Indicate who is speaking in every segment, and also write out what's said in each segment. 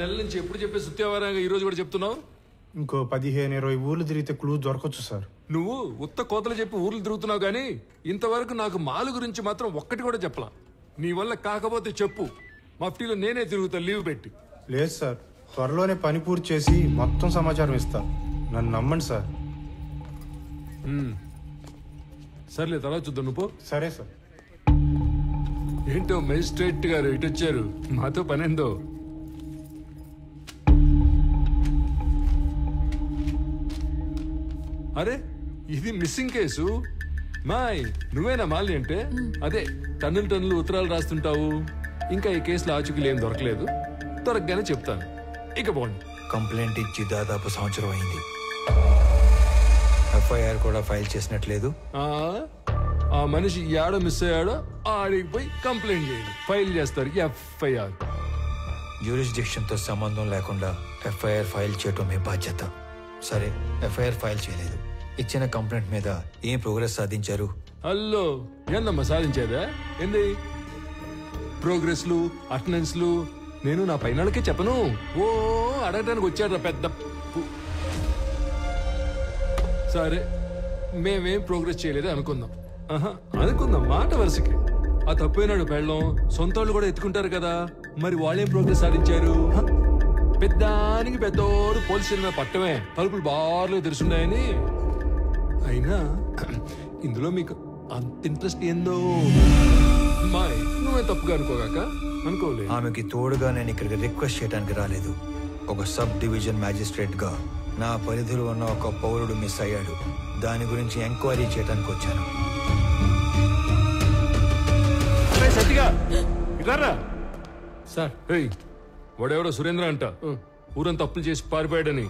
Speaker 1: నెలల నుంచి ఎప్పుడు చెప్పే సుత్యావారంగా ఈ రోజు కూడా చెప్తున్నావు?
Speaker 2: ఇంకో 15-20 ఊర్లు తిరిగితే క్లూ దొరకచ్చు సార్.
Speaker 1: నువ్వు ఉత్త కోతలు చెప్పి ఊర్లు తిరుగుతున్నావు కానీ ఇంతవరకు నాకు మాలు గురించి మాత్రం ఒక్కటి కూడా చెప్పలా. నీ వల్ల కాకపోతే చెప్పు, మఫ్టీలో నేనే తిరుగుతా లీవ్ పెట్టి.
Speaker 2: లేదు సార్, త్వరలోనే పని పూర్తి చేసి మొత్తం సమాచారం ఇస్తా, నన్ను నమ్మండి సార్.
Speaker 1: సర్లే, తర్వాత చూద్దాం. నువ్వు
Speaker 2: సరే సార్.
Speaker 1: ఏంటో మేజిస్ట్రేట్ గారు ఇటు వచ్చారు, మాతో పనేందో. అరే, ఇది మిస్సింగ్ కేసు. మాయ్, నువ్వేనా మాలి అంటే? అదే టన్నులు ఉత్తరాలు రాస్తుంటావు. ఇంకా ఈ కేసులో ఆచూకీలు ఏం దొరకలేదు, దొరకగానే చెప్తాను. ఇక పోండి.
Speaker 3: కంప్లైంట్ ఇచ్చి దాదాపు సంవత్సరం అయింది. ఎఫ్ఐఆర్ కూడా ఫైల్ చేసినట్లేదు.
Speaker 1: ఆ మనిషి ఏడో మిస్ అయ్యాడో ఆడికి పోయి కంప్లైంట్ చేయండి, ఫైల్ చేస్తారు ఎఫ్ఐఆర్.
Speaker 3: జ్యూరిస్డిక్షన్ తో సంబంధం లేకుండా ఎఫ్ఐఆర్ ఫైల్ చేయటం మీ బాధ్యత. సరే, ఎఫ్ఐఆర్ ఫైల్ చేయలేదు. ఇచ్చిన కంప్లైంట్ మీద ఏం ప్రోగ్రెస్ సాధించారు?
Speaker 1: హలో, ఏందమ్మా సాధించేదా? ఏంది ప్రోగ్రెస్లు, అటెండెన్స్లు? నేను నా పైనకే చెప్పను. ఓ అడగటానికి వచ్చాడు రా పెద్ద. సరే, మేమేం ప్రోగ్రెస్ చేయలేదు అనుకుందాం. అనుకుందాం మాట వరుసకి. ఆ తప్పైనాడు పెళ్ళం, సొంత వాళ్ళు కూడా ఎత్తుకుంటారు కదా, మరి వాళ్ళేం ప్రోగ్రెస్ సాధించారు? పెద్దానికి పెద్దోడు పోలీస్ స్టేషన్ పట్టమే, తలుపులు బార్లు తెరుచున్నాయని. అయినా ఇందులో మీకు అంత ఇంట్రెస్ట్ ఏందో? మాయ్, నువ్వే తప్పుగా అనుకోగాక. అనుకోలే.
Speaker 3: ఆమెకి తోడుగా నేను ఇక్కడికి రిక్వెస్ట్ చేయడానికి రాలేదు. ఒక సబ్ డివిజన్ మ్యాజిస్ట్రేట్ గా నా పరిధిలో ఉన్న ఒక పౌరుడు మిస్ అయ్యాడు, దాని గురించి ఎంక్వైరీ చేయడానికి వచ్చాను.
Speaker 1: సార్, వాడెవడో సురేంద్ర అంట, ఊరంతా అప్పులు చేసి పారిపోయాడని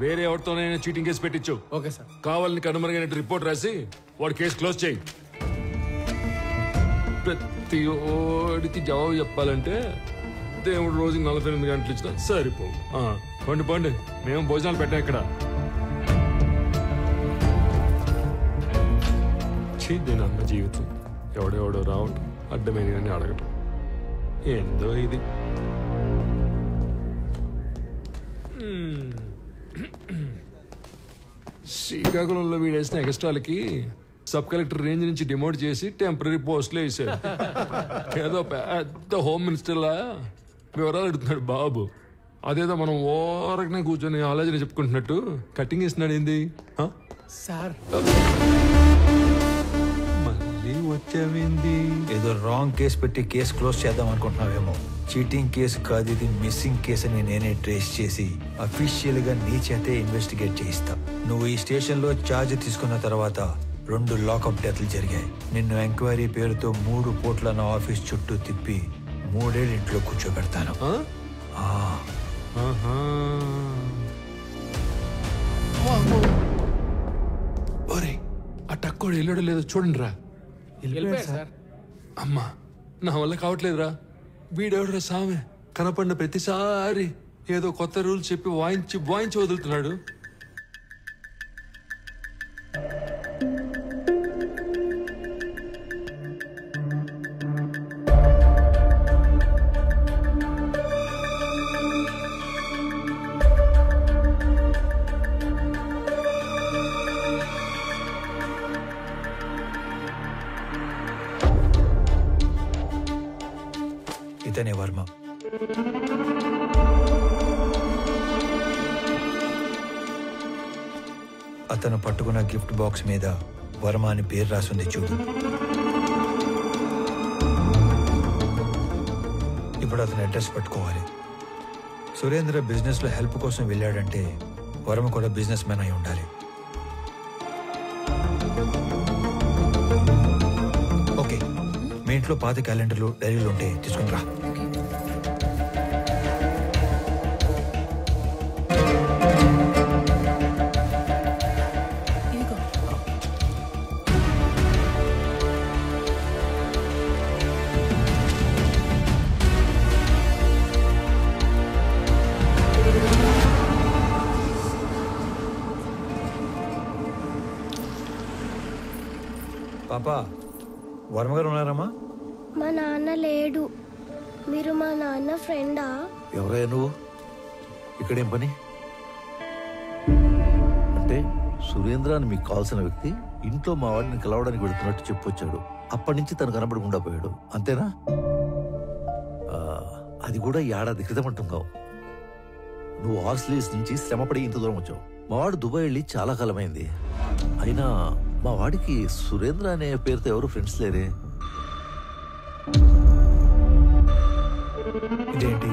Speaker 1: వేరే ఎవరితోనైనా చీటింగ్ కేసు పెట్టించు. Okay sir. కావాలని కనుమరుగైనట్టు రిపోర్ట్ రాసి వాడు కేసు క్లోజ్ చేయి. ప్రతి ఓడికి జవాబు చెప్పాలంటే దేవుడు రోజుకి 48 గంటలు ఇచ్చినా సరిపోవు. పండి పండి, మేము భోజనాలు పెట్టాం ఇక్కడ. దీని అన్న జీవితం ఎవడెవడో రావటం, అడ్డమైన అని అడగటం, ఏందో ఇది. శ్రీకాకుళంలో వీడేసిన ఎక్స్ట్రాలకి సబ్ కలెక్టర్ రేంజ్ నుంచి డిమోట్ చేసి టెంపరీ పోస్టులు వేసాడు. ఏదో పెద్ద హోమ్ మినిస్టర్లా వివరాలు అడుగుతున్నాడు బాబు. అదేదో మనం ఓరకనే కూర్చొని ఆలోచన చెప్పుకుంటున్నట్టు కటింగ్ ఇస్తున్నాడు. ఏంది
Speaker 4: సార్?
Speaker 1: మళ్ళీ వచ్చావేంది?
Speaker 3: ఏదో రాంగ్ కేసు పెట్టి కేసు క్లోజ్ చేద్దాం అనుకుంటున్నావేమో. చీటింగ్ కేసు కాదు ఇది, మిస్సింగ్ కేసు అని నేనే ట్రేస్ చేసి అఫీషియల్ గా నీ చేతే ఇన్వెస్టిగేట్ చేయిస్తా. నువ్వు ఈ స్టేషన్ లో ఛార్జ్ తీసుకున్న తర్వాత 2 లాకప్ డెత్లు జరిగాయి. నిన్ను ఎంక్వైరీ పేరుతో 3 పూట్ల నా ఆఫీస్ చుట్టూ తిప్పి 3 ఏళ్ళు ఇంట్లో కూర్చోబెడతాను.
Speaker 1: ఆ టక్కోడు వెళ్ళాడో లేదో చూడండి రా. అమ్మా, నా వల్ల కావట్లేదురా. వీడెవడరా సామె, కనపడిన ప్రతిసారి ఏదో కొత్త రూల్ చెప్పి వాయించి వదులుతున్నాడు.
Speaker 3: ఇతనే వర్మ. అతను పట్టుకున్న గిఫ్ట్ బాక్స్ మీద వర్మ అని పేరు రాసింది చూడు. ఇప్పుడు అతను అడ్రస్ పట్టుకోవాలి. సురేంద్ర బిజినెస్ లో హెల్ప్ కోసం వెళ్ళాడంటే వర్మ కూడా బిజినెస్ మ్యాన్ అయి ఉండాలి. ఓకే, మీ ఇంట్లో పాత క్యాలెండర్లు, డైరీలు ఉంటే తీసుకుని రా. పాపా, వర్మ గారు ఉన్నారమ్మా?
Speaker 5: మా నాన్న లేడు. మీరు మా నాన్న ఫ్రెండా?
Speaker 6: ఎవరే నువ్వు?
Speaker 4: ఇక్కడేం పని? అంటే సురేంద్ర అని మీకు కావాల్సిన వ్యక్తి ఇంట్లో మా వాడిని కలవడానికి వెళుతున్నట్టు చెప్పొచ్చాడు. అప్పటి నుంచి తను కనబడకుండా పోయాడు, అంతేనా? అది కూడా ఏడాది క్రితం అంటున్నావు. నువ్వు ఆస్ట్రేలియా నుంచి శ్రమపడి ఇంత దూరం వచ్చావు. మా వాడు దుబాయ్ వెళ్ళి చాలా కాలమైంది. అయినా మా వాడికి సురేంద్ర అనే పేరుతో ఎవరు ఫ్రెండ్స్ లేరే.
Speaker 3: ఇదేంటి,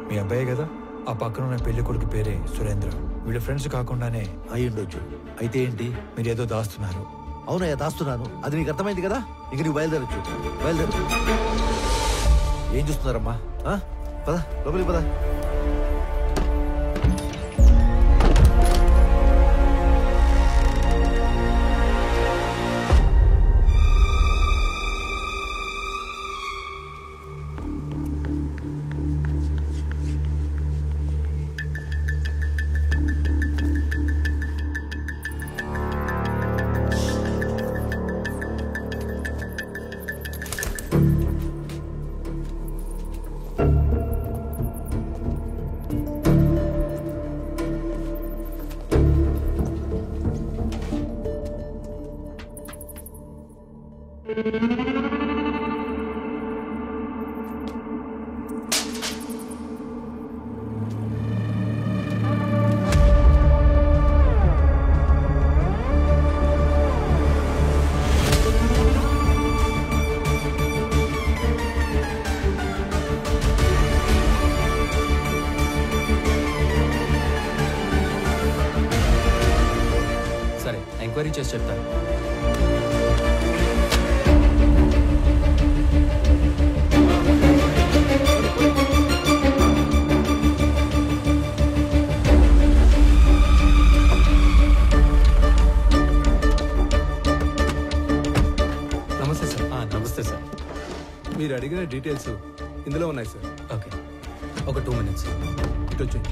Speaker 3: మీ అబ్బాయే కదా? ఆ పక్కన ఉన్న పెళ్లి కొడుకు పేరే సురేంద్ర. వీళ్ళ ఫ్రెండ్స్ కాకుండానే
Speaker 4: అయి ఉండొచ్చు. అయితే ఏంటి?
Speaker 3: మీరు ఏదో దాస్తున్నారు.
Speaker 4: అవునయ్యా, దాస్తున్నాను. అది నీకు అర్థమైంది కదా. ఇంక నీకు బయలుదేరచ్చు. బయలుదేరు. ఏం చూస్తున్నారమ్మా? పద లోపలికి పద.
Speaker 5: ఎంక్వైరీ చేసి చెప్తాను.
Speaker 1: నమస్తే సార్.
Speaker 5: నమస్తే సార్.
Speaker 1: మీరు అడిగిన డీటెయిల్స్ ఇందులో ఉన్నాయి సార్.
Speaker 5: ఓకే, ఒక 2 minutes.
Speaker 1: ఇటు వచ్చేయండి.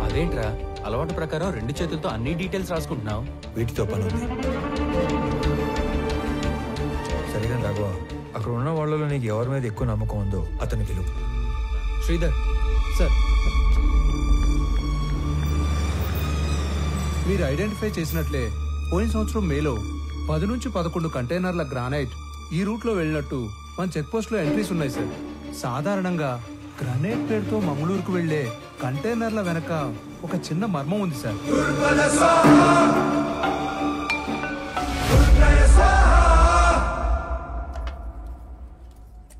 Speaker 5: అదేంట్రా, అలవాటు ప్రకారం 2 చేతులతో అన్ని డీటెయిల్స్ రాసుకుంటున్నావు?
Speaker 3: వీటితో పని ఉంది. సరిగా రాఘవ, అక్కడ ఉన్న వాళ్ళలో నీకు ఎవరి మీద ఎక్కువ నమ్మకం ఉందో అతని పిలువు.
Speaker 5: శ్రీధర్
Speaker 1: సార్, మీరు ఐడెంటిఫై చేసినట్లే పోయిన సంవత్సరం మేలో 10 నుంచి 11 కంటైనర్ల గ్రానైట్ ఈ రూట్లో వెళ్ళినట్టు మన చెక్ పోస్ట్ లో ఎంట్రీస్ ఉన్నాయి సార్. సాధారణంగా గ్రానైట్ పేరుతో మంగళూరుకు వెళ్లే కంటైనర్ల వెనక ఒక చిన్న మర్మం ఉంది సార్.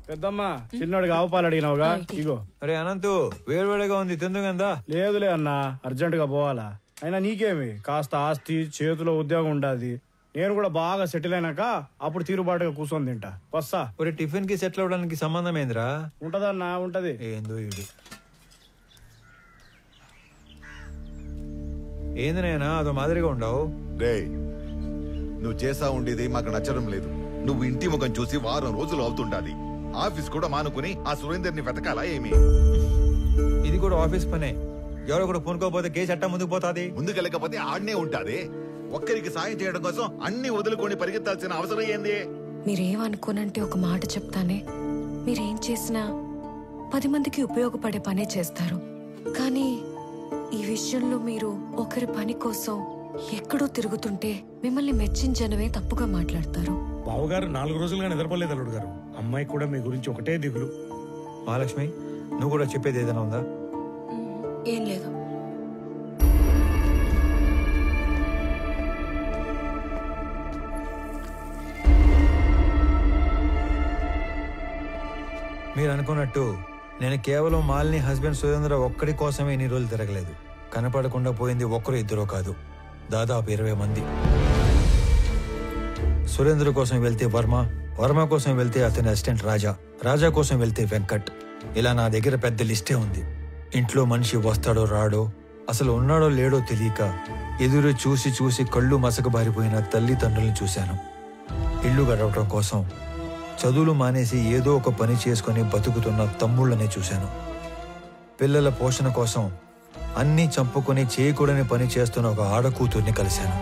Speaker 6: పెద్దమ్మా, చిన్నోడికి ఆవు పాలు అడిగినావుగా, ఇగో.
Speaker 3: అరే అనంతు, వేడివేడిగా ఉంది, తిందుగందా?
Speaker 6: లేదులే అన్నా, అర్జెంట్ గా పోవాలా. అయినా నీకేమి, కాస్త ఆస్తి చేతిలో ఉద్యోగం ఉండాది. నేను కూడా బాగా సెటిల్ అయినాక అప్పుడు తీరుబాటుగా కూర్చొని తింటా. వస్తా.
Speaker 3: ఒరే, టిఫిన్ కి సెటిల్ అవడానికి సంబంధం ఏందిరా?
Speaker 6: ఉంటదన్నా, ఉంటది.
Speaker 3: ఏందో ఇది. ఏంది నాయనా అదో మాదిరిగా ఉండవు?
Speaker 7: రే, నువ్వు చేసా ఉండేది మాకు నచ్చడం లేదు. నువ్వు ఇంటి ముఖం చూసి వారం రోజులు అవుతుండాలి. ఆఫీస్ కూడా మానుకుని ఆ సురేందర్ని వెతకాలా ఏమి?
Speaker 3: ఇది కూడా ఆఫీస్ పనే. ఎవరో కూడా పూనుకోపోతే కేసు అట్టా ముందుకు పోతాది.
Speaker 7: ముందుకెళ్ళకపోతే ఆడనే ఉంటాది. ఒక్కరికి సాయం చేయడం కోసం అన్ని వదులుకొని పరిగెత్తాల్సిన అవసరం ఏంది?
Speaker 8: మీరేమనుకోనంటే ఒక మాట చెప్తానే, మీరేం చేసినా 10 మందికి ఉపయోగపడే పనే చేస్తారు. కానీ ఈ విషయంలో మీరు ఒకరి పని కోసం ఎక్కడో తిరుగుతుంటే మిమ్మల్ని మెచ్చించనవే తప్పుగా మాట్లాడతారు.
Speaker 6: బావగారు 4 రోజులుగా నిద్రపోలేదు అల్లుడు గారు. అమ్మాయి కూడా మీ గురించి ఒకటే దిగులు.
Speaker 3: మహాలక్ష్మి, నువ్వు కూడా చెప్పేది ఏదైనా ఉందా?
Speaker 8: ఏం లేదు.
Speaker 3: మీరు అనుకున్నట్టు నేను కేవలం మాలిని హస్బెండ్ సురేంద్ర ఒక్కడి కోసమే ఇన్ని రోజులు తిరగలేదు. కనపడకుండా పోయింది ఒక్కరు ఇద్దరో కాదు, దాదాపు 20 మంది. సురేంద్ర కోసం వెళ్తే వర్మ, వర్మ కోసం వెళ్తే అతని అసిస్టెంట్ రాజా, రాజా కోసం వెళ్తే వెంకట్. ఇలా నా దగ్గర పెద్ద లిస్టే ఉంది. ఇంట్లో మనిషి వస్తాడో రాడో, అసలు ఉన్నాడో లేడో తెలియక ఎదురు చూసి చూసి కళ్ళు మసకబారిపోయిన తల్లిదండ్రుల్ని చూశాను. ఇల్లు గడవటం కోసం చదువులు మానేసి ఏదో ఒక పని చేసుకుని బతుకుతున్న తమ్ముళ్ళనే చూశాను. పిల్లల పోషణ కోసం అన్నీ చంపుకొని చేయకూడని పని చేస్తున్న ఒక ఆడకూతుర్ని కలిశాను.